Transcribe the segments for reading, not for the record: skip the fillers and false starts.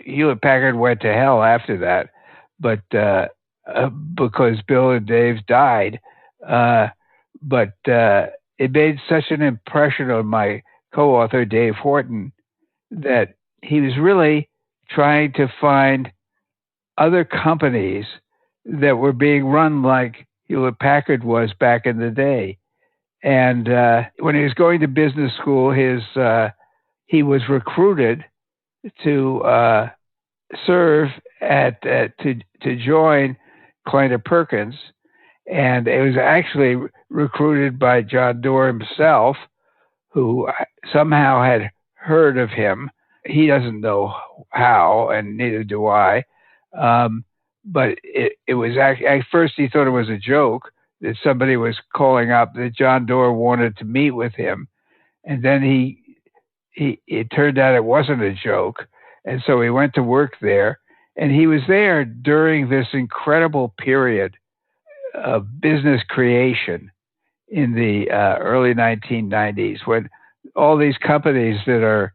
Hewlett Packard went to hell after that, but because Bill and Dave died. But it made such an impression on my co-author, Dave Whorton, that he was really trying to find other companies that were being run like Hewlett Packard was back in the day. And when he was going to business school, he was recruited to serve to join Kleiner Perkins, and it was actually recruited by John Doerr himself, who somehow had heard of him. He doesn't know how, and neither do I. But it was at first he thought it was a joke that somebody was calling up that John Doerr wanted to meet with him, and then it turned out it wasn't a joke, and so he went to work there, and he was there during this incredible period of business creation in the early 1990s, when all these companies that are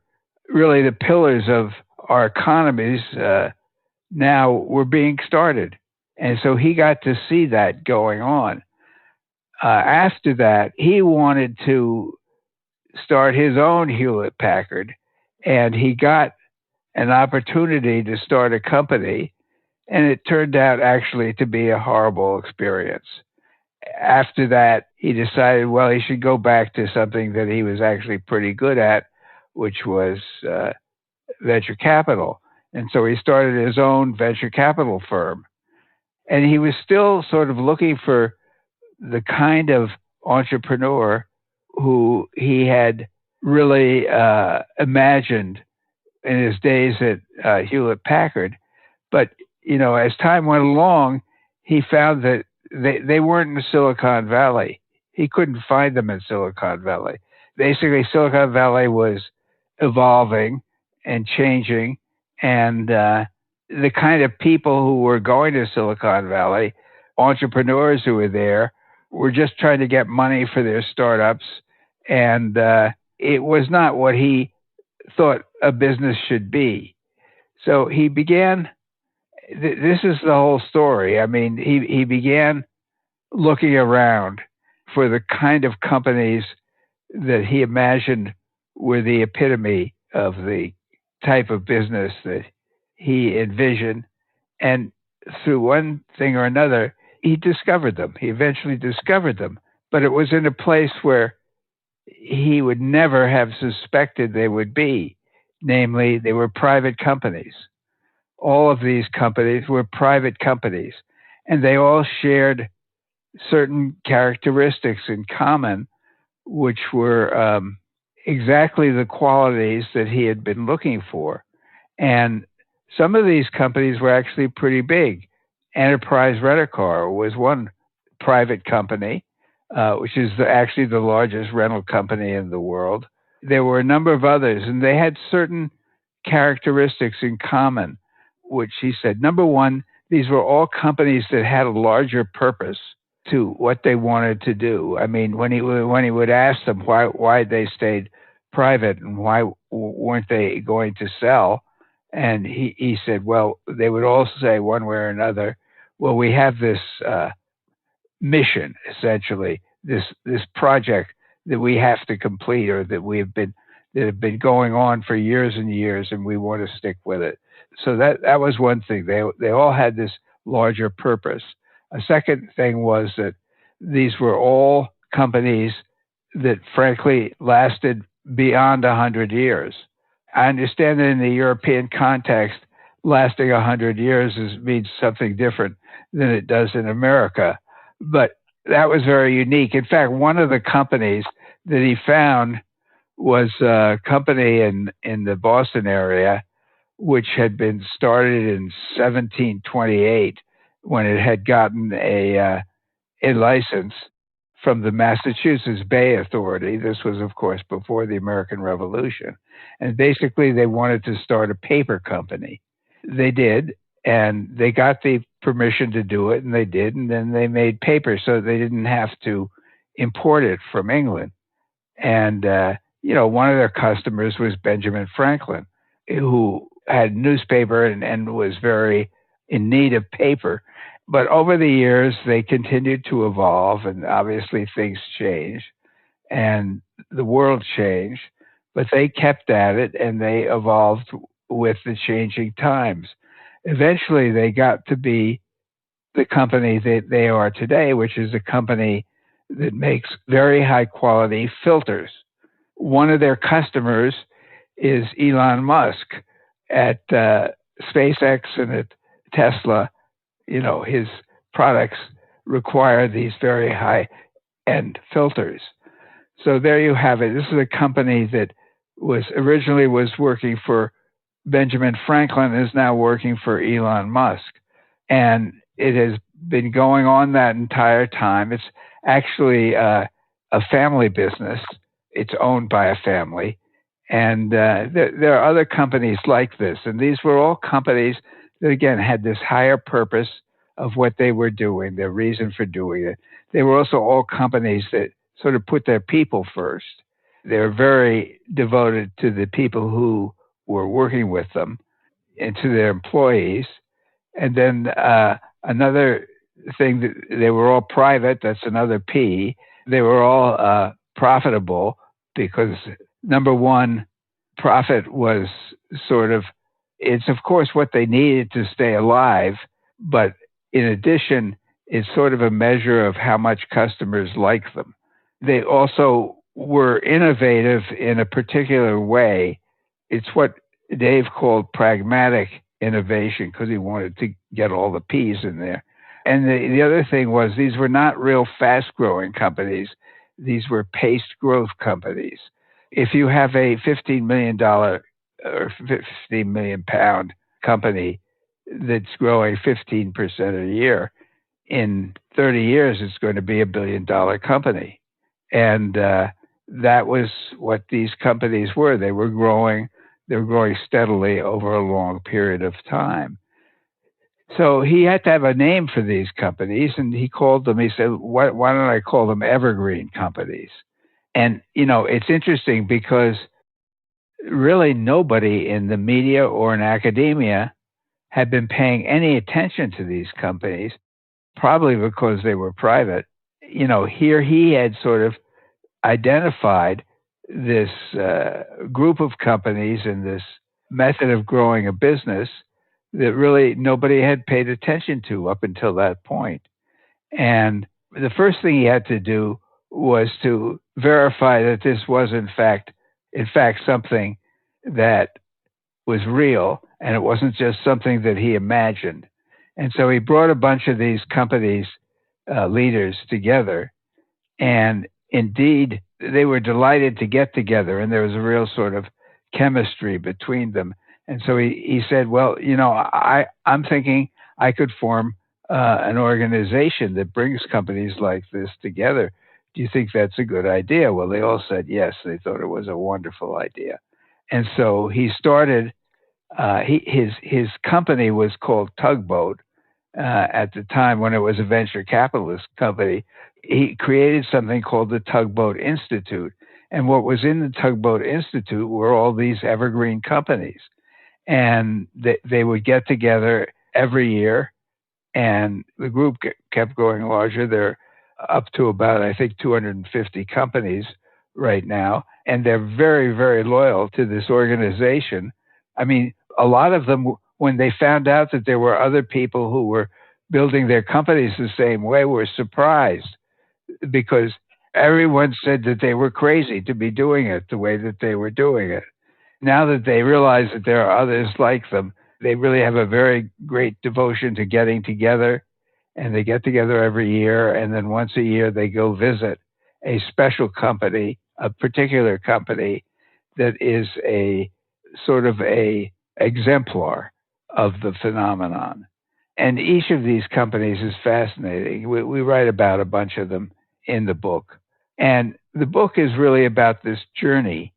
really the pillars of our economies now were being started. And so he got to see that going on. After that, he wanted to start his own Hewlett Packard, and he got an opportunity to start a company, and it turned out actually to be a horrible experience. After that, he decided, well, he should go back to something that he was actually pretty good at, which was venture capital. And so he started his own venture capital firm. And he was still sort of looking for the kind of entrepreneur who he had really imagined in his days at Hewlett Packard. But, as time went along, he found that they weren't in Silicon Valley. He couldn't find them in Silicon Valley. Basically, Silicon Valley was evolving and changing, and the kind of people who were going to Silicon Valley, entrepreneurs who were there, were just trying to get money for their startups, and it was not what he thought a business should be. So he began, this is the whole story. I mean, he began looking around for the kind of companies that he imagined were the epitome of the type of business that he envisioned. And through one thing or another, he discovered them. He eventually discovered them. But it was in a place where he would never have suspected they would be. Namely, they were private companies. All of these companies were private companies, and they all shared certain characteristics in common, which were exactly the qualities that he had been looking for. And some of these companies were actually pretty big. Enterprise Rent-A-Car was one private company, which is actually the largest rental company in the world. There were a number of others, and they had certain characteristics in common, which he said, number one, these were all companies that had a larger purpose to what they wanted to do. I mean, when he would ask them why they stayed private and why weren't they going to sell, and he said, well, they would all say one way or another, well, we have this mission, essentially, this project that we have to complete, or that have been going on for years and years, and we want to stick with it. So that was one thing. They all had this larger purpose. A second thing was that these were all companies that, frankly, lasted beyond 100 years. I understand that in the European context, lasting 100 years means something different than it does in America. But that was very unique. In fact, one of the companies that he found was a company in the Boston area, which had been started in 1728 when it had gotten a license from the Massachusetts Bay Authority. This was, of course, before the American Revolution. And basically, they wanted to start a paper company. They did, and they got the permission to do it, and they did, and then they made paper so they didn't have to import it from England. And, one of their customers was Benjamin Franklin, who had newspaper and was very in need of paper. But over the years, they continued to evolve, and obviously things changed and the world changed, but they kept at it and they evolved with the changing times. Eventually, they got to be the company that they are today, which is a company that makes very high quality filters. One of their customers is Elon Musk at SpaceX and at Tesla. His products require these very high end filters. So there you have it. This is a company that was originally was working for Benjamin Franklin, is now working for Elon Musk. And it has been going on that entire time. It's actually a family business. It's owned by a family. And there are other companies like this. And these were all companies that, again, had this higher purpose of what they were doing, their reason for doing it. They were also all companies that sort of put their people first. They were very devoted to the people who were working with them and to their employees. And then another thing, that they were all private. That's another P. They were all profitable because, number one, profit was it's of course what they needed to stay alive, but in addition, it's sort of a measure of how much customers like them. They also were innovative in a particular way. It's what Dave called pragmatic innovation because he wanted to get all the P's in there. And the other thing was these were not real fast-growing companies. These were paced growth companies. If you have a $15 million or 15 million pound company that's growing 15% a year, in 30 years, it's going to be $1 billion company. And that was what these companies were. They were growing steadily over a long period of time. So he had to have a name for these companies, and he said, why don't I call them evergreen companies? And, it's interesting because really nobody in the media or in academia had been paying any attention to these companies, probably because they were private. Here he had sort of identified this group of companies and this method of growing a business that really nobody had paid attention to up until that point. And the first thing he had to do was to verify that this was in fact something that was real and it wasn't just something that he imagined. And so he brought a bunch of these companies' leaders together, and indeed they were delighted to get together, and there was a real sort of chemistry between them. And so he said, well, I'm thinking I could form an organization that brings companies like this together. Do you think that's a good idea? Well, they all said yes. They thought it was a wonderful idea. And so he started, his company was called Tugboat at the time when it was a venture capitalist company. He created something called the Tugboat Institute. And what was in the Tugboat Institute were all these evergreen companies. And they would get together every year, and the group kept growing larger. They're up to about, I think, 250 companies right now, and they're very, very loyal to this organization. I mean, a lot of them, when they found out that there were other people who were building their companies the same way, were surprised because everyone said that they were crazy to be doing it the way that they were doing it. Now that they realize that there are others like them, they really have a very great devotion to getting together, and they get together every year, and then once a year they go visit a special company, a particular company that is a sort of a exemplar of the phenomenon. And each of these companies is fascinating. We write about a bunch of them in the book. And the book is really about this journey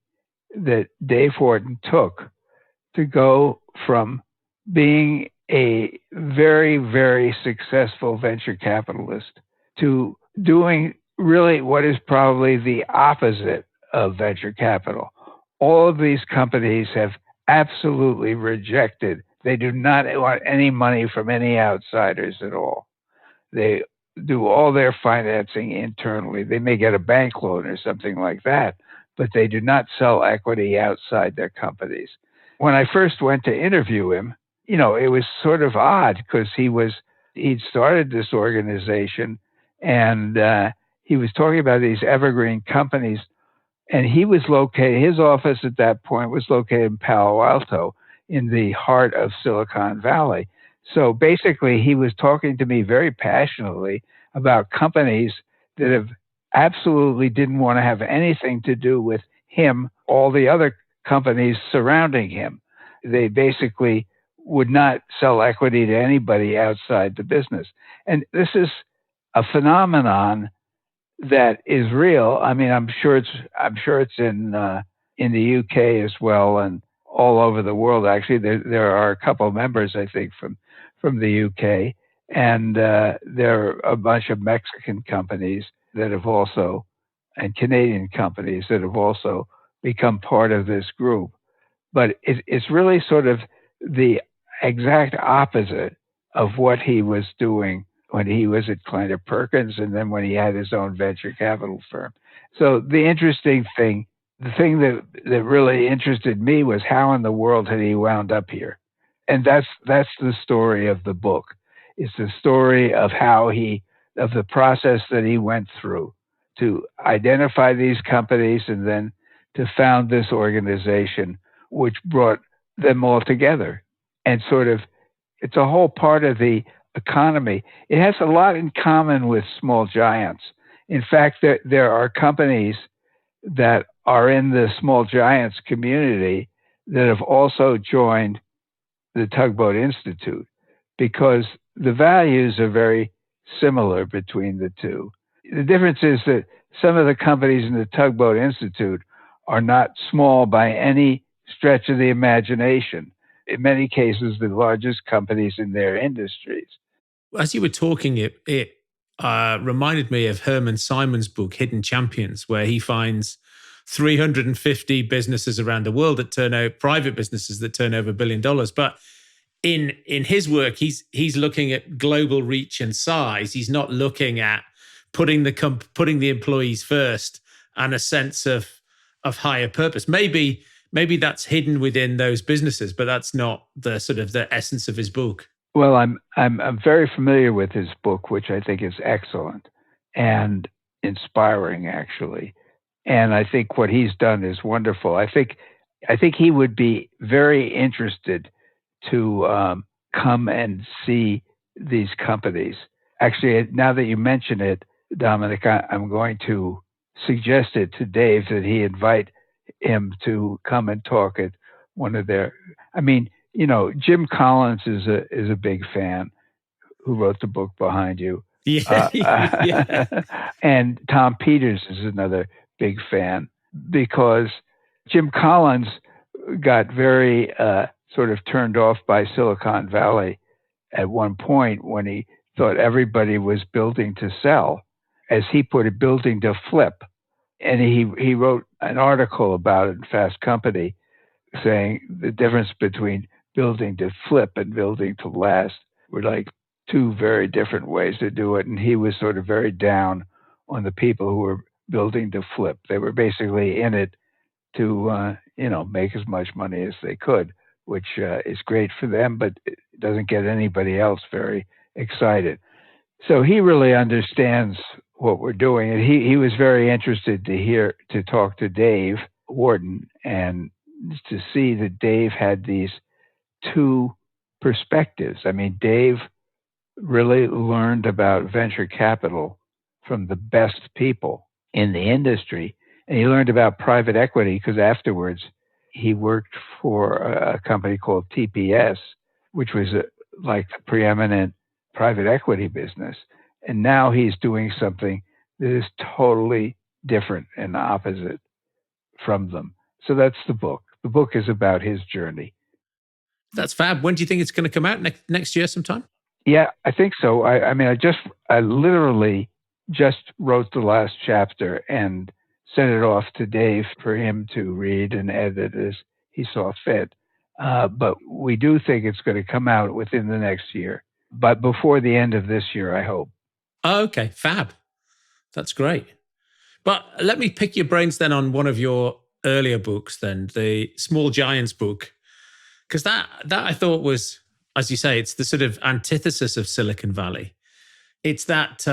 that Dave Whorton took to go from being a very, very successful venture capitalist to doing really what is probably the opposite of venture capital. All of these companies have absolutely rejected. They do not want any money from any outsiders at all. They do all their financing internally. They may get a bank loan or something like that, but they do not sell equity outside their companies. When I first went to interview him, it was sort of odd because he'd started this organization, and he was talking about these evergreen companies, and his office at that point was located in Palo Alto in the heart of Silicon Valley. So basically, he was talking to me very passionately about companies that have absolutely didn't want to have anything to do with him, all the other companies surrounding him. They basically would not sell equity to anybody outside the business. And this is a phenomenon that is real. I mean, I'm sure it's in the UK as well, and all over the world. Actually, there are a couple of members, I think, from the UK, and there are a bunch of Mexican companies that have also, and Canadian companies that have also become part of this group. But it's really sort of the exact opposite of what he was doing when he was at Kleiner Perkins and then when he had his own venture capital firm. So the thing that really interested me was how in the world had he wound up here? And that's the story of the book. It's the story of of the process that he went through to identify these companies and then to found this organization, which brought them all together. And sort of, it's a whole part of the economy. It has a lot in common with small giants. In fact, there are companies that are in the small giants community that have also joined the Tugboat Institute because the values are very similar between the two. The difference is that some of the companies in the Tugboat Institute are not small by any stretch of the imagination. In many cases, the largest companies in their industries. As you were talking, it reminded me of Herman Simon's book, Hidden Champions, where he finds 350 businesses around the world that private businesses that turn over $1 billion. But in his work, he's looking at global reach and size. He's not looking at putting the employees first and a sense of higher purpose. Maybe that's hidden within those businesses, but that's not the sort of the essence of his book. Well, I'm very familiar with his book, which I think is excellent and inspiring, actually. And I think what he's done is wonderful. I think he would be very interested to come and see these companies. Actually, now that you mention it, Dominic, I'm going to suggest it to Dave that he invite him to come and talk at one of their. I mean, Jim Collins is a big fan who wrote the book behind you. Yeah, yeah. And Tom Peters is another big fan because Jim Collins got very sort of turned off by Silicon Valley at one point when he thought everybody was building to sell, as he put it, building to flip. And he wrote an article about it in Fast Company saying the difference between building to flip and building to last were like two very different ways to do it. And he was sort of very down on the people who were building to flip. They were basically in it to, make as much money as they could, which is great for them, but it doesn't get anybody else very excited. So he really understands what we're doing. And he was very interested to talk to Dave Whorton and to see that Dave had these two perspectives. I mean, Dave really learned about venture capital from the best people in the industry. And he learned about private equity because afterwards he worked for a company called TPS, which was like the preeminent private equity business. And now he's doing something that is totally different and opposite from them. So that's the book. The book is about his journey. That's fab. When do you think it's going to come out? Next year sometime? Yeah, I think so. I literally just wrote the last chapter and sent it off to Dave for him to read and edit as he saw fit. but we do think it's going to come out within the next year, but before the end of this year, I hope. Okay, fab. That's great. But let me pick your brains then on one of your earlier books, then the Small Giants book, because that I thought was, as you say, it's the sort of antithesis of Silicon Valley. It's that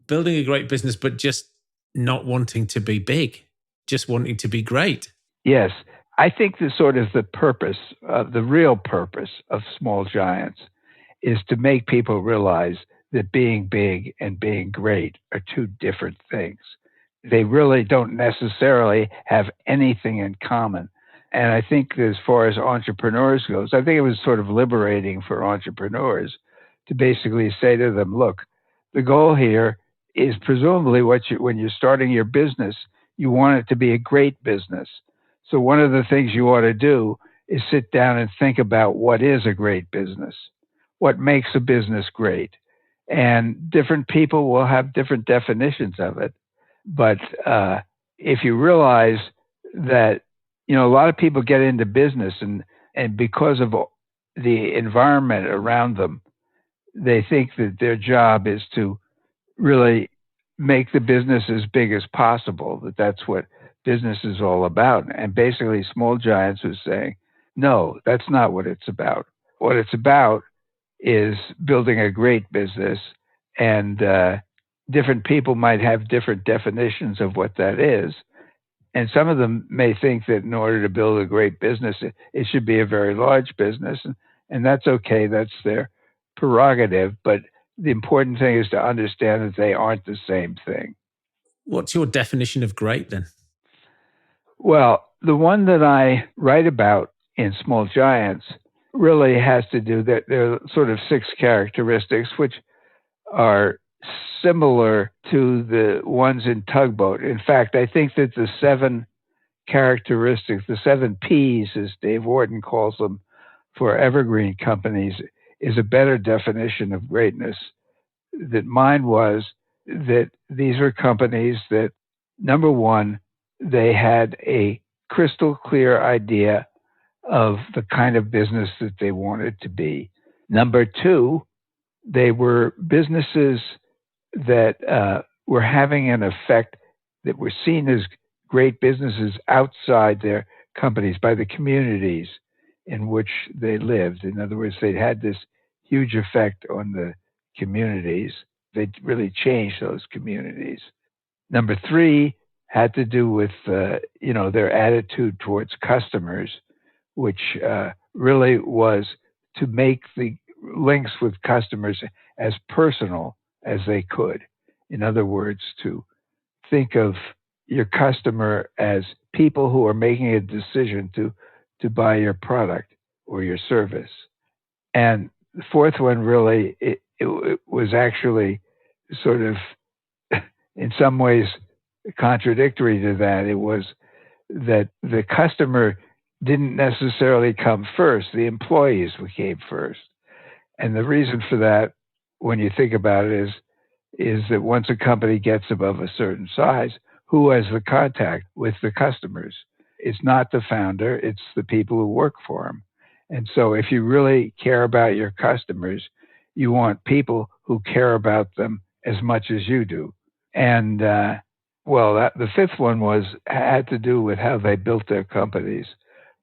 building a great business, but just not wanting to be big, just wanting to be great. Yes, I think the purpose, the real purpose of Small Giants is to make people realize that being big and being great are two different things. They really don't necessarily have anything in common. And I think as far as entrepreneurs goes, I think it was sort of liberating for entrepreneurs to basically say to them, look, the goal here is presumably when you're starting your business, you want it to be a great business. So one of the things you ought to do is sit down and think about what is a great business, what makes a business great. And different people will have different definitions of it. But if you realize that, a lot of people get into business and because of the environment around them, they think that their job is to really make the business as big as possible, that's what business is all about. And basically, Small Giants was saying, no, that's not what it's about. What it's about is building a great business, and different people might have different definitions of what that is. And some of them may think that in order to build a great business, it should be a very large business, and that's okay. That's their prerogative. But the important thing is to understand that they aren't the same thing. What's your definition of great then? Well, the one that I write about in Small Giants really has to do that there are sort of 6 characteristics which are similar to the ones in Tugboat. In fact, I think that the 7 characteristics, the 7 P's, as Dave Whorton calls them, for Evergreen companies, is a better definition of greatness. That mine was that these are companies that, number one, they had a crystal clear idea of the kind of business that they wanted to be. Number two, they were businesses that were having an effect, that were seen as great businesses outside their companies by the communities in which they lived. In other words, they had this huge effect on the communities. They really changed those communities. Number three had to do with their attitude towards customers, which really was to make the links with customers as personal as they could. In other words, to think of your customer as people who are making a decision to buy your product or your service. And the fourth one really, it was actually sort of, in some ways, contradictory to that. It was that the customer didn't necessarily come first, the employees came first. And the reason for that, when you think about it, is that once a company gets above a certain size, who has the contact with the customers? It's not the founder, it's the people who work for him. And so if you really care about your customers, you want people who care about them as much as you do. And the fifth one had to do with how they built their companies,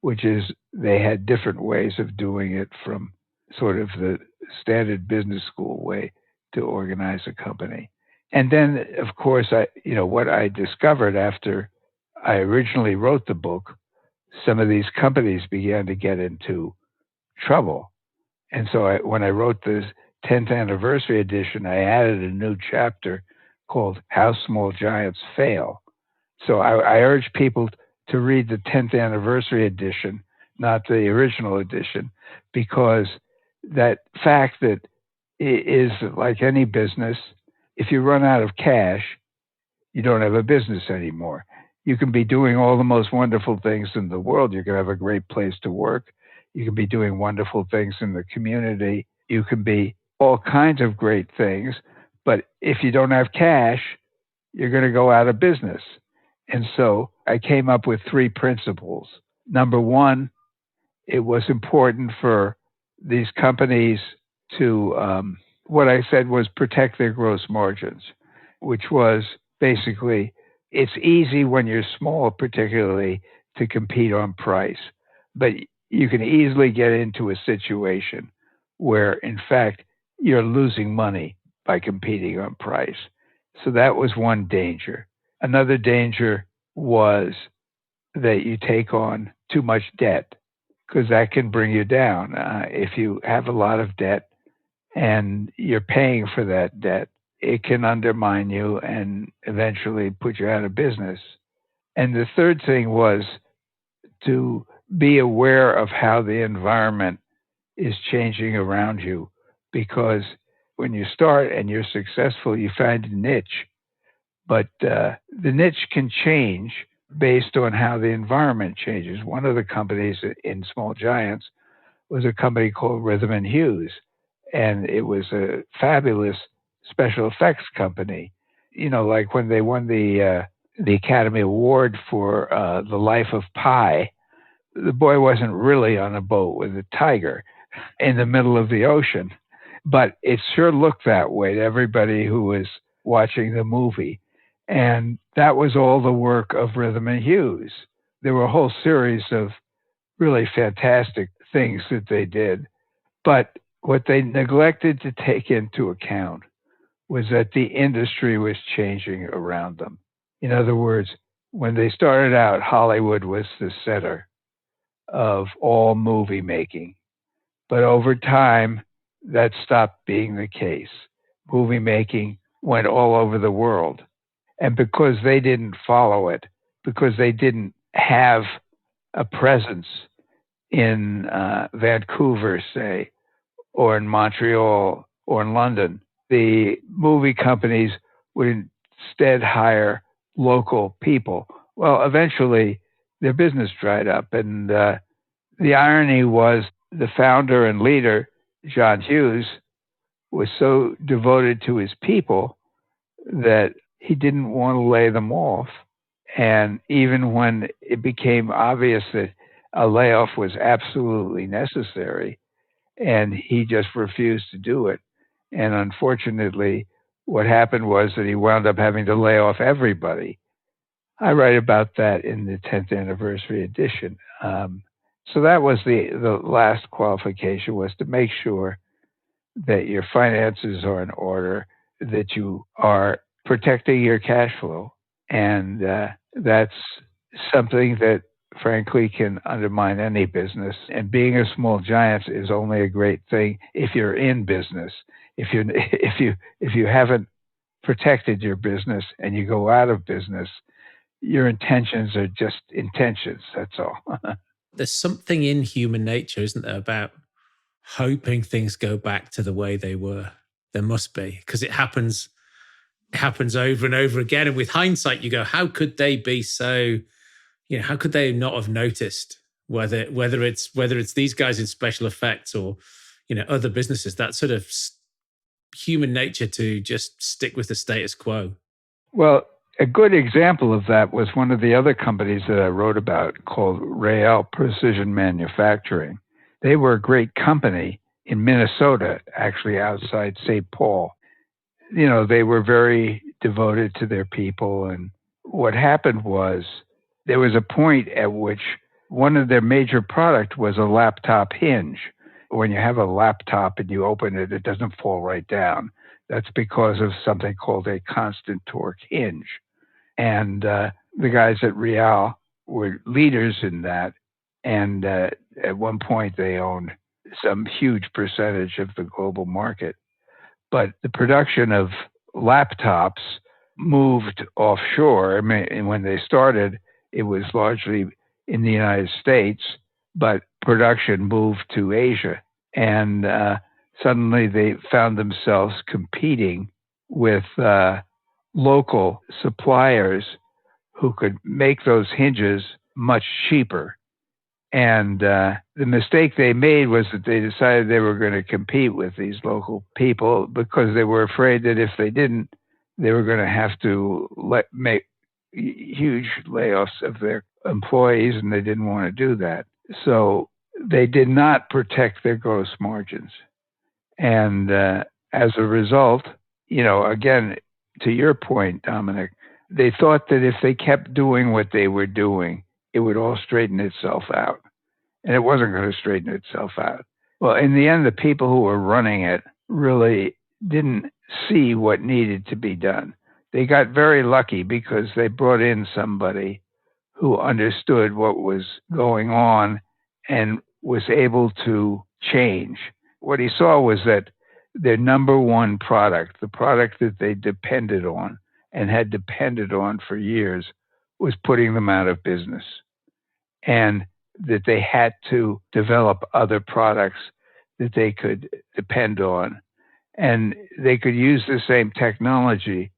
which is they had different ways of doing it from sort of the standard business school way to organize a company. And then, of course, what I discovered after I originally wrote the book, some of these companies began to get into trouble. And so when I wrote this 10th anniversary edition, I added a new chapter called How Small Giants Fail. So I urge people to read the 10th anniversary edition, not the original edition, because that fact that is like any business, if you run out of cash, you don't have a business anymore. You can be doing all the most wonderful things in the world. You can have a great place to work. You can be doing wonderful things in the community. You can be all kinds of great things. But if you don't have cash, you're going to go out of business. And so I came up with 3 principles. Number one it was important for these companies to, what I said was protect their gross margins, which was basically it's easy when you're small, particularly, to compete on price. But you can easily get into a situation where, in fact, you're losing money by competing on price. So that was one danger. Another danger was that you take on too much debt because that can bring you down. If you have a lot of debt and you're paying for that debt, it can undermine you and eventually put you out of business. And the third thing was to be aware of how the environment is changing around you. Because when you start and you're successful, you find a niche, but the niche can change based on how the environment changes. One of the companies in Small Giants was a company called Rhythm and Hughes, and it was a fabulous special effects company. You know, like when they won the Academy Award for The Life of Pi, the boy wasn't really on a boat with a tiger in the middle of the ocean, but it sure looked that way to everybody who was watching the movie. And that was all the work of Rhythm and Hughes. There were a whole series of really fantastic things that they did. But what they neglected to take into account was that the industry was changing around them. In other words, when they started out, Hollywood was the center of all movie making. But over time, that stopped being the case. Movie making went all over the world. And because they didn't follow it, because they didn't have a presence in Vancouver, say, or in Montreal or in London, the movie companies would instead hire local people. Well, eventually their business dried up. And the irony was the founder and leader, John Hughes, was so devoted to his people that he didn't want to lay them off. And even when it became obvious that a layoff was absolutely necessary, and he just refused to do it. And unfortunately, what happened was that he wound up having to lay off everybody. I write about that in the 10th anniversary edition. So that was the last qualification, was to make sure that your finances are in order, that you are protecting your cash flow. And that's something that frankly can undermine any business. And being a small giant is only a great thing if you're in business. If you haven't protected your business and you go out of business, your intentions are just intentions. That's all. There's something in human nature, isn't there, about hoping things go back to the way they were. There must be, because it happens over and over again. And with hindsight, you go, how could they be so, how could they not have noticed whether it's these guys in special effects or, other businesses, that sort of human nature to just stick with the status quo. Well, a good example of that was one of the other companies that I wrote about called Rael Precision Manufacturing. They were a great company in Minnesota, actually outside St. Paul. They were very devoted to their people. And what happened was there was a point at which one of their major product was a laptop hinge. When you have a laptop and you open it, it doesn't fall right down. That's because of something called a constant torque hinge. And the guys at Real were leaders in that. And at one point, they owned some huge percentage of the global market. But the production of laptops moved offshore. I mean, when they started, it was largely in the United States, but production moved to Asia. And suddenly they found themselves competing with local suppliers who could make those hinges much cheaper. And the mistake they made was that they decided they were going to compete with these local people because they were afraid that if they didn't, they were going to have to make huge layoffs of their employees, and they didn't want to do that. So they did not protect their gross margins. And as a result, again, to your point, Dominic, they thought that if they kept doing what they were doing, it would all straighten itself out. And it wasn't going to straighten itself out. Well, in the end, the people who were running it really didn't see what needed to be done. They got very lucky because they brought in somebody who understood what was going on and was able to change. What he saw was that their number one product, the product that they depended on and had depended on for years, was putting them out of business. And that they had to develop other products that they could depend on. And they could use the same technology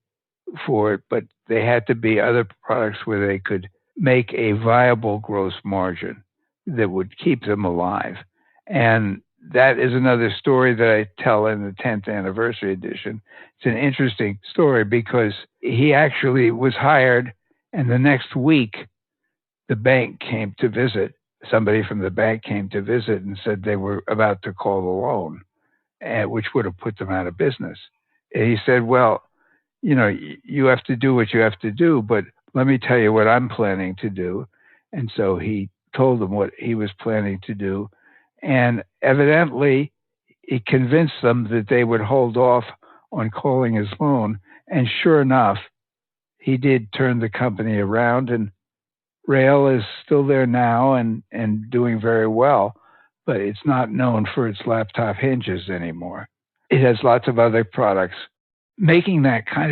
for it, but they had to be other products where they could make a viable gross margin that would keep them alive. And that is another story that I tell in the 10th anniversary edition. It's an interesting story because he actually was hired, and the next week, the bank came to visit. Somebody from the bank came to visit and said they were about to call the loan, which would have put them out of business. And he said, well, you have to do what you have to do, but let me tell you what I'm planning to do. And so he told them what he was planning to do. And evidently, it convinced them that they would hold off on calling his loan. And sure enough, he did turn the company around, and Rail is still there now and doing very well, but it's not known for its laptop hinges anymore. It has lots of other products. Making that kind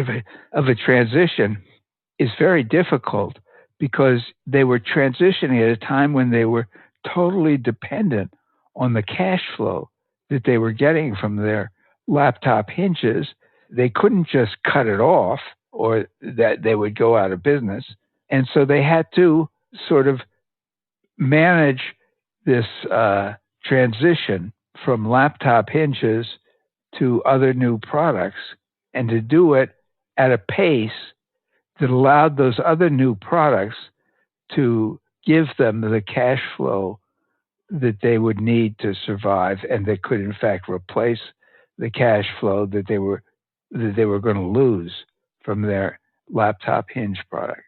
of a transition is very difficult because they were transitioning at a time when they were totally dependent on the cash flow that they were getting from their laptop hinges. They couldn't just cut it off or that they would go out of business. And so they had to sort of manage this transition from laptop hinges to other new products, and to do it at a pace that allowed those other new products to give them the cash flow that they would need to survive, and that could in fact replace the cash flow that they were going to lose from their laptop hinge product.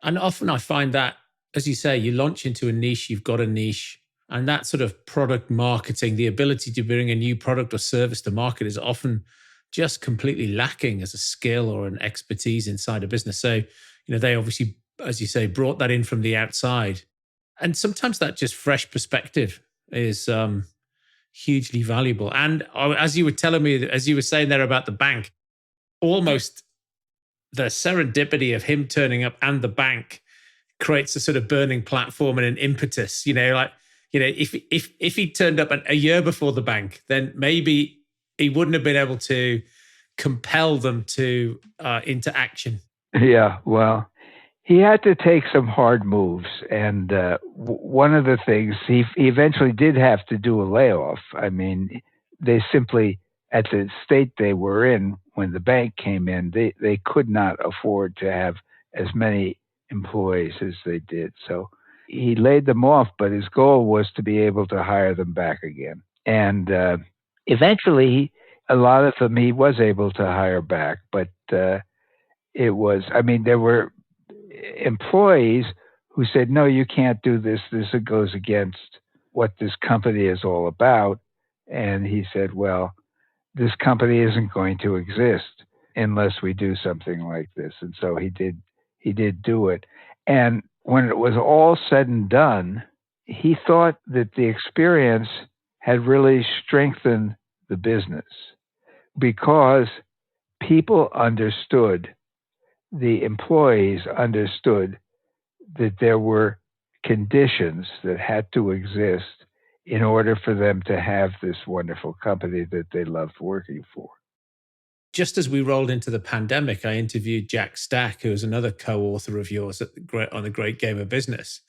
And often I find that, as you say, you launch into a niche, you've got a niche, and that sort of product marketing, the ability to bring a new product or service to market is often just completely lacking as a skill or an expertise inside a business. So, they obviously, as you say, brought that in from the outside. And sometimes that just fresh perspective is hugely valuable. And as you were telling me, as you were saying there about the bank, almost the serendipity of him turning up and the bank creates a sort of burning platform and an impetus. If he turned up a year before the bank, then maybe he wouldn't have been able to compel them to into action. Yeah, well, he had to take some hard moves, and one of the things he eventually did have to do a layoff. I mean, they simply, at the state they were in when the bank came in, they could not afford to have as many employees as they did. So he laid them off, but his goal was to be able to hire them back again. And eventually, a lot of them he was able to hire back, but there were employees who said, no, you can't do this. This goes against what this company is all about. And he said, well, this company isn't going to exist unless we do something like this. And so he did do it. And when it was all said and done, he thought that the experience had really strengthened the business because people understood, the employees understood that there were conditions that had to exist in order for them to have this wonderful company that they loved working for. Just as we rolled into the pandemic, I interviewed Jack Stack, who is another co-author of yours on The Great Game of Business.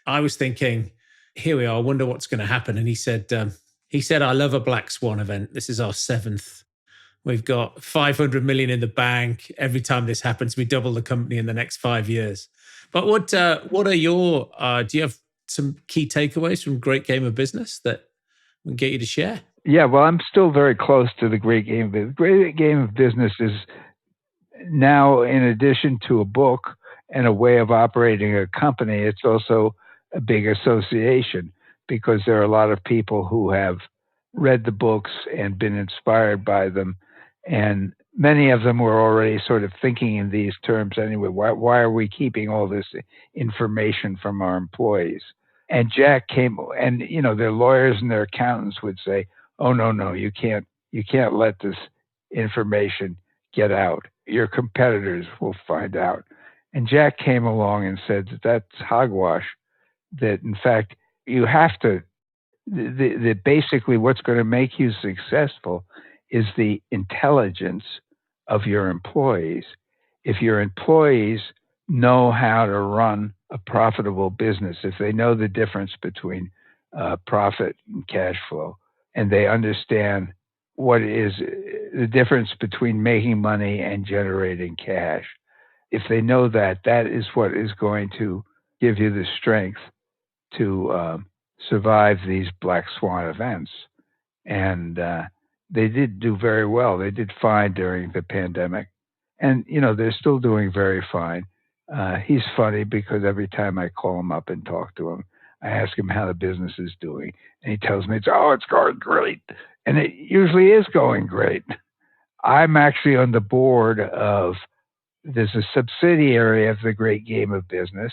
I was thinking, here we are, I wonder what's going to happen. And he said, I love a Black Swan event. This is our 7th. We've got 500 million in the bank. Every time this happens, we double the company in the next 5 years. But what are your, do you have some key takeaways from Great Game of Business that we can get you to share? Yeah, well, I'm still very close to the Great Game of Business. Great Game of Business is now, in addition to a book and a way of operating a company, it's also a big association because there are a lot of people who have read the books and been inspired by them. And many of them were already sort of thinking in these terms anyway. Why are we keeping all this information from our employees? And Jack came, and their lawyers and their accountants would say, "Oh no, you can't let this information get out. Your competitors will find out." And Jack came along and said that that's hogwash. That in fact you have to. Basically what's going to make you successful is the intelligence of your employees. If your employees know how to run a profitable business, if they know the difference between profit and cash flow, and they understand what is the difference between making money and generating cash, if they know that, that is what is going to give you the strength to survive these black swan events. And they did do very well. They did fine during the pandemic. And, they're still doing very fine. He's funny because every time I call him up and talk to him, I ask him how the business is doing. And he tells me, it's going great. And it usually is going great. I'm actually on the board of, there's a subsidiary of the Great Game of Business,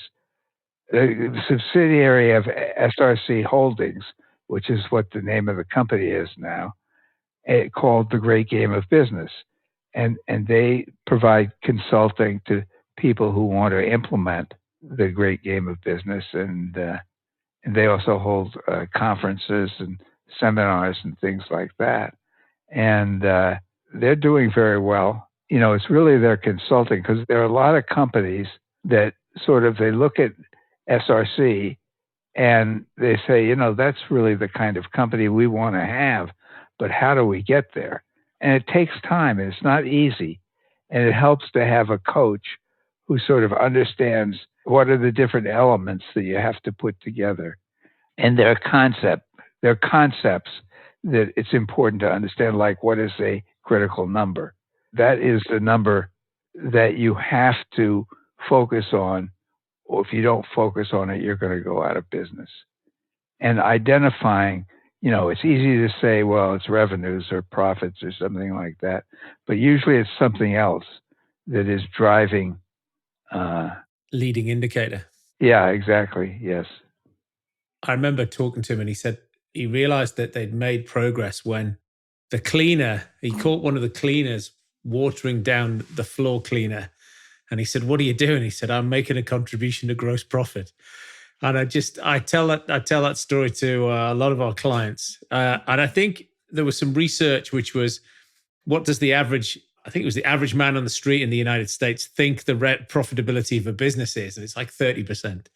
the subsidiary of SRC Holdings, which is what the name of the company is now, called the Great Game of Business. And they provide consulting to people who want to implement the Great Game of Business. And they also hold conferences and seminars and things like that. And they're doing very well. It's really their consulting, because there are a lot of companies that they look at SRC and they say, that's really the kind of company we want to have, but how do we get there? And it takes time, and it's not easy. And it helps to have a coach who sort of understands what are the different elements that you have to put together. And their concepts that it's important to understand, like what is a critical number? That is the number that you have to focus on, or if you don't focus on it, you're going to go out of business. And identifying, it's easy to say, well, it's revenues or profits or something like that, but usually it's something else that is driving. Leading indicator. Yeah, exactly. Yes. I remember talking to him and he said he realized that they'd made progress when he caught one of the cleaners watering down the floor cleaner. And he said, "What are you doing?" He said, "I'm making a contribution to gross profit." And I tell that story to a lot of our clients. And I think there was some research which was, what does the average man on the street in the United States think the profitability of a business is? And it's like 30%,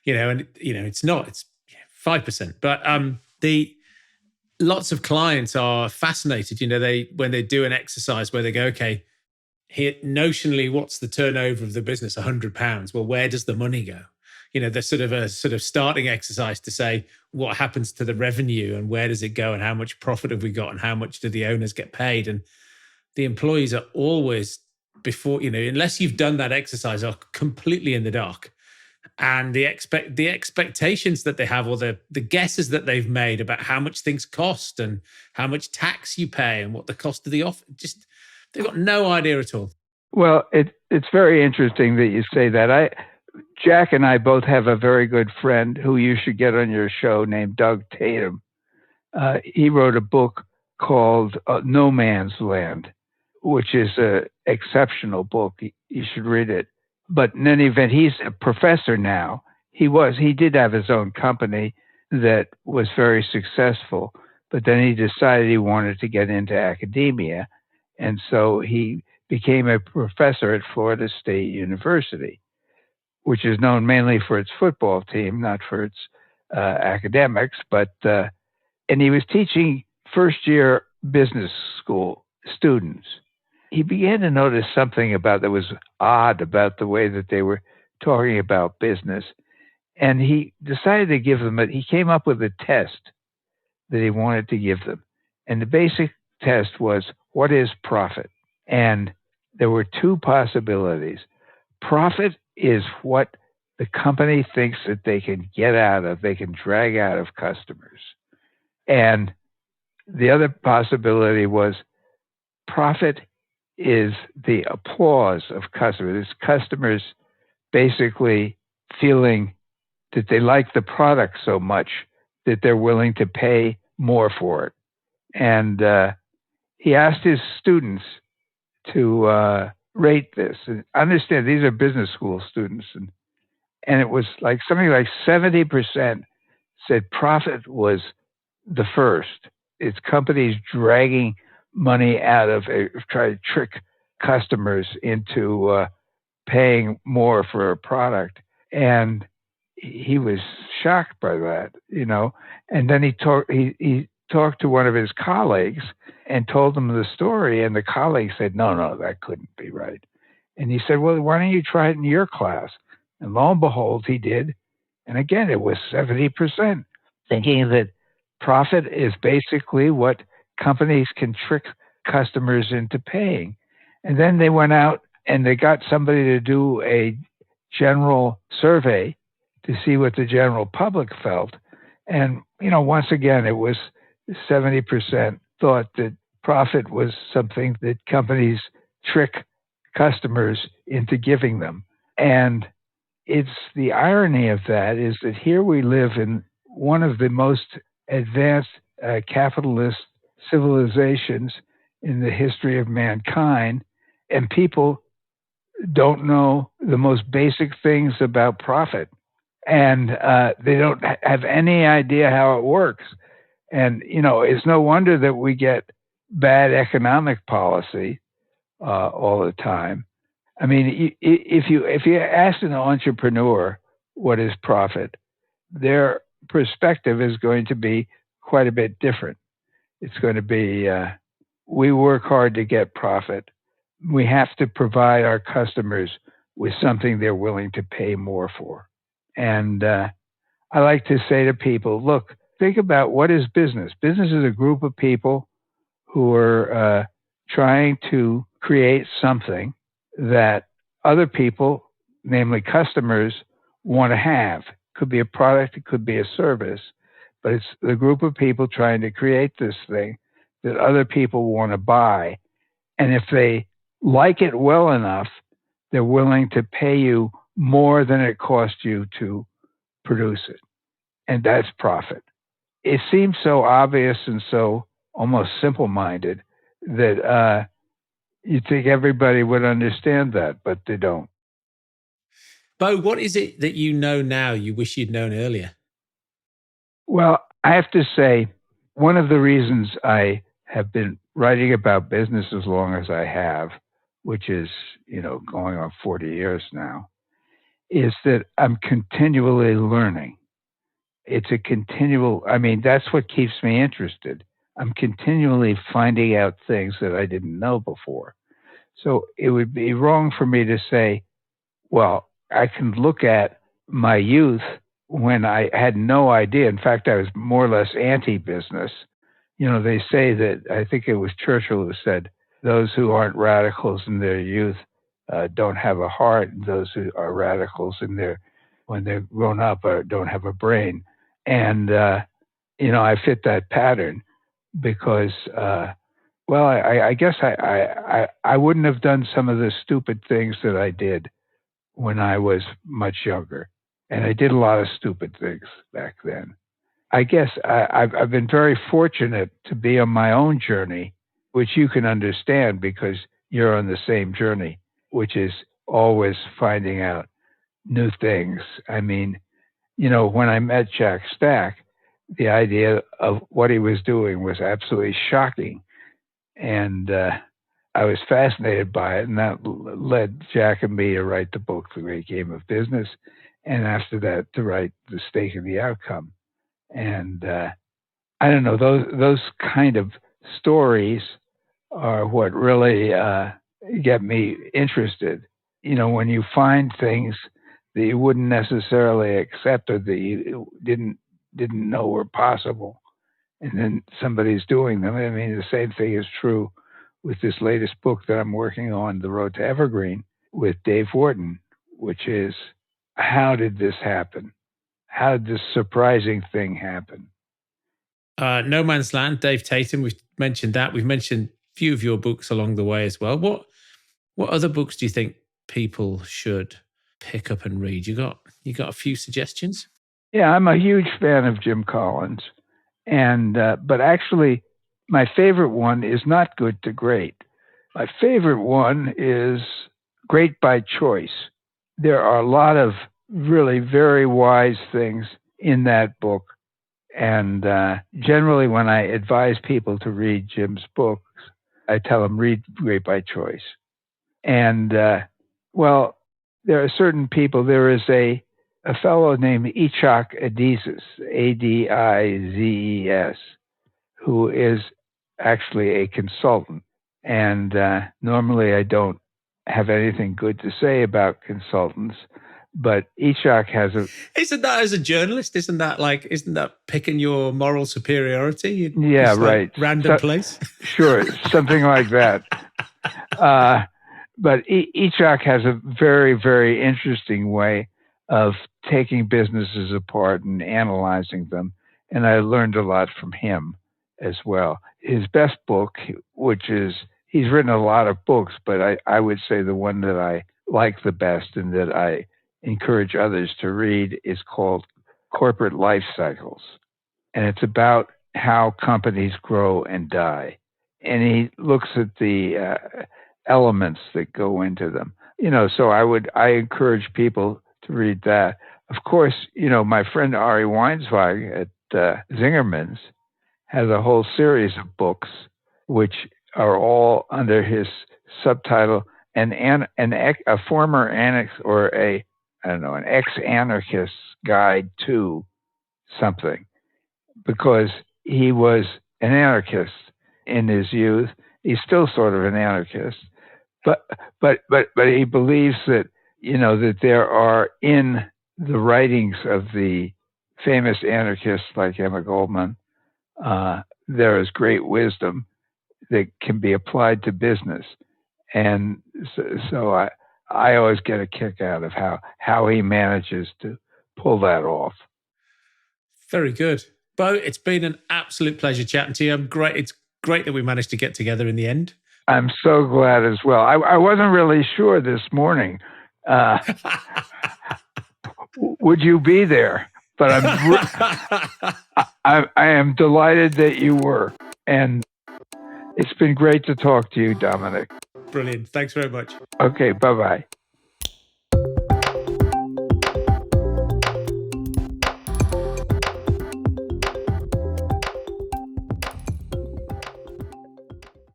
it's not, it's 5%. But lots of clients are fascinated, when they do an exercise where they go, okay, here, notionally, what's the turnover of the business? £100. Well, where does the money go? There's sort of a starting exercise to say what happens to the revenue and where does it go and how much profit have we got and how much do the owners get paid? And the employees are always, before, unless you've done that exercise, are completely in the dark. And the expectations that they have, or the guesses that they've made about how much things cost and how much tax you pay and what the cost of the office, just they've got no idea at all. Well, it's very interesting that you say that. Jack and I both have a very good friend who you should get on your show named Doug Tatum. He wrote a book called No Man's Land, which is an exceptional book. You should read it. But in any event, he's a professor now. He did have his own company that was very successful, but then he decided he wanted to get into academia. And so he became a professor at Florida State University, which is known mainly for its football team, not for its academics. And he was teaching first-year business school students. He began to notice something that was odd about the way that they were talking about business. And he decided to give them he came up with a test that he wanted to give them. And the basic test was, what is profit? And there were two possibilities. Profit is what the company thinks that they can get out of, they can drag out of customers. And the other possibility was profit is the applause of customers. It's customers basically feeling that they like the product so much that they're willing to pay more for it. And he asked his students to rate this. And understand, these are business school students, and it was like something like 70% said profit was the first. It's companies dragging money out of try to trick customers into paying more for a product. And he was shocked by that, And then he talked to one of his colleagues and told them the story, and the colleague said, no, that couldn't be right. And he said, well, why don't you try it in your class? And lo and behold, he did. And again, it was 70%, thinking that profit is basically what companies can trick customers into paying. And then they went out and they got somebody to do a general survey to see what the general public felt. And, once again, it was 70% thought that profit was something that companies trick customers into giving them. And it's the irony of that is that here we live in one of the most advanced capitalist civilizations in the history of mankind, and people don't know the most basic things about profit, and they don't have any idea how it works. And it's no wonder that we get bad economic policy all the time. I mean, if you ask an entrepreneur what is profit, their perspective is going to be quite a bit different. It's going to be, we work hard to get profit. We have to provide our customers with something they're willing to pay more for. And I like to say to people, look, think about what is business. Business is a group of people who are trying to create something that other people, namely customers, want to have. It could be a product, it could be a service, but it's the group of people trying to create this thing that other people want to buy. And if they like it well enough, they're willing to pay you more than it cost you to produce it. And that's profit. It seems so obvious and so almost simple-minded that you'd think everybody would understand that, but they don't. Bo, what is it that you know now you wish you'd known earlier? Well, I have to say, one of the reasons I have been writing about business as long as I have, which is, going on 40 years now, is that I'm continually learning. It's a continual, that's what keeps me interested. I'm continually finding out things that I didn't know before. So it would be wrong for me to say, well, I can look at my youth when I had no idea. In fact, I was more or less anti-business. They say that, I think it was Churchill who said, those who aren't radicals in their youth don't have a heart, and those who are radicals when they're grown up don't have a brain. And, I fit that pattern because, I guess I wouldn't have done some of the stupid things that I did when I was much younger. And I did a lot of stupid things back then. I guess I've been very fortunate to be on my own journey, which you can understand because you're on the same journey, which is always finding out new things. When I met Jack Stack, the idea of what he was doing was absolutely shocking. And I was fascinated by it, and that led Jack and me to write the book, The Great Game of Business, and after that, to write The Stake in the Outcome. And I don't know, those kind of stories are what really get me interested. When you find things that you wouldn't necessarily accept or that you didn't know were possible, and then somebody's doing them. I mean, the same thing is true with this latest book that I'm working on, The Road to Evergreen, with Dave Whorton, which is, how did this happen? How did this surprising thing happen? No Man's Land, Dave Tatum, we've mentioned that. We've mentioned a few of your books along the way as well. What other books do you think people should pick up and read? You got a few suggestions? Yeah, I'm a huge fan of Jim Collins, and but actually, my favorite one is not Good to Great. My favorite one is Great by Choice. There are a lot of really very wise things in that book, and generally, when I advise people to read Jim's books, I tell them read Great by Choice. And well, there are certain people. There is a fellow named Ichak Adizes, Adizes, who is actually a consultant. And normally I don't have anything good to say about consultants, but Ichak has a... Isn't that, as a journalist, isn't that picking your moral superiority? Yeah, right. Random place? Sure, something like that. But Ichak has a very, very interesting way of taking businesses apart and analyzing them. And I learned a lot from him as well. His best book, which is, he's written a lot of books, but I would say the one that I like the best and that I encourage others to read is called Corporate Lifecycles. And it's about how companies grow and die. And he looks at the elements that go into them. So I encourage people to read that. Of course, my friend Ari Weinswag at Zingerman's has a whole series of books, which are all under his subtitle, a former annex or an ex-anarchist's guide to something, because he was an anarchist in his youth. He's still sort of an anarchist, but he believes that that there are in the writings of the famous anarchists like Emma Goldman, there is great wisdom that can be applied to business, and so I always get a kick out of how he manages to pull that off. Very good, Bo. It's been an absolute pleasure chatting to you. It's great that we managed to get together in the end. I'm so glad as well. I wasn't really sure this morning. Would you be there? But I am delighted that you were. And it's been great to talk to you, Dominic. Brilliant. Thanks very much. Okay, bye-bye.